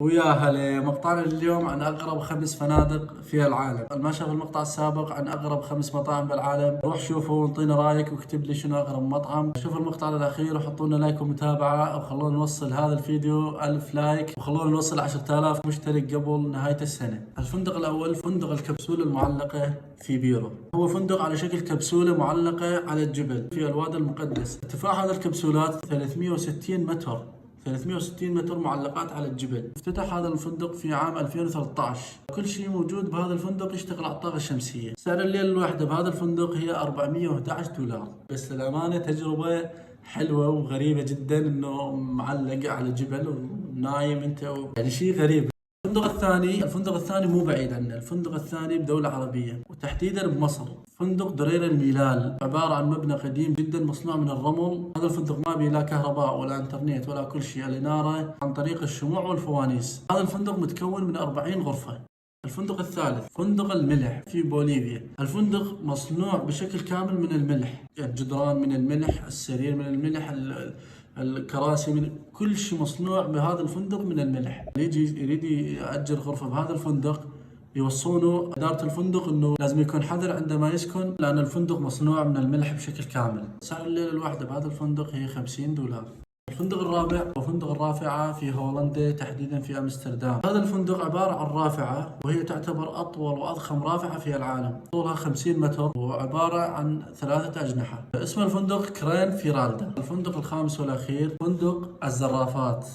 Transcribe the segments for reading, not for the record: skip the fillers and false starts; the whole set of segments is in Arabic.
ويا هلا، مقطعنا اليوم عن أغرب 5 فنادق في العالم. ما شاف المقطع السابق عن أغرب 5 مطاعم بالعالم، روح شوفوا وانطينا رأيك واكتب لي شنو أغرب مطعم. شوفوا المقطع الأخير وحطوا لنا لايك ومتابعة، وخلونا نوصل هذا الفيديو 1000 لايك، وخلونا نوصل 10000 مشترك قبل نهاية السنة. الفندق الأول فندق الكبسولة المعلقة في بيرو. هو فندق على شكل كبسولة معلقة على الجبل في الوادي المقدس. ارتفاع هذا الكبسولات 360 متر، 360 متر معلقات على الجبل. افتتح هذا الفندق في عام 2013. كل شيء موجود بهذا الفندق يشتغل على الطاقة الشمسية. سعر الليلة الواحدة بهذا الفندق هي 411 دولار. بس للأمانة تجربة حلوة وغريبة جدا، انه معلق على جبل ونايم انت يعني شيء غريب. الفندق الثاني مو بعيد عنا. الفندق الثاني بدولة عربية وتحديدا بمصر. فندق درير الميلال، عبارة عن مبنى قديم جدا مصنوع من الرمل. هذا الفندق ما بيه لا كهرباء ولا انترنت ولا كل شيء، الإنارة عن طريق الشموع والفوانيس. هذا الفندق متكون من 40 غرفة. الفندق الثالث فندق الملح في بوليفيا. الفندق مصنوع بشكل كامل من الملح، الجدران من الملح، السرير من الملح، الكراسي من كل شيء مصنوع بهذا الفندق من الملح. يريد يأجر غرفة بهذا الفندق، يوصونه إدارة الفندق إنه لازم يكون حذر عندما يسكن، لأن الفندق مصنوع من الملح بشكل كامل. سعر الليلة الواحدة بهذا الفندق هي 50 دولار. الفندق الرابع هو فندق الرافعة في هولندا، تحديدا في أمستردام. هذا الفندق عبارة عن رافعة، وهي تعتبر أطول وأضخم رافعة في العالم. طولها 50 متر وعبارة عن 3 أجنحة. اسم الفندق كرين فيرالدا. الفندق الخامس والأخير فندق الزرافات.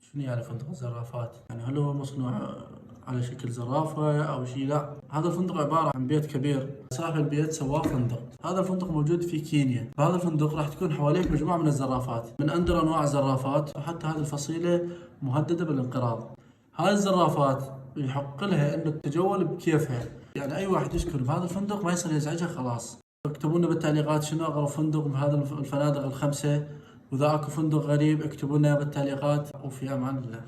شنو يعني فندق الزرافات؟ يعني هل هو مصنوع على شكل زرافة أو شيء؟ لا، هذا الفندق عبارة عن بيت كبير، صاحب البيت سواه فندق. هذا الفندق موجود في كينيا. بهذا الفندق راح تكون حواليك مجموعة من الزرافات، من أندر أنواع الزرافات، وحتى هذه الفصيلة مهددة بالانقراض. هاي الزرافات يحق لها أنه تتجول بكيفها، يعني أي واحد يسكن بهذا الفندق ما يصير يزعجها خلاص. اكتبوا لنا بالتعليقات شنو أغرب فندق بهذا الفنادق ال5، وإذا اكو فندق غريب اكتبوا لنا بالتعليقات. وفي أمان الله.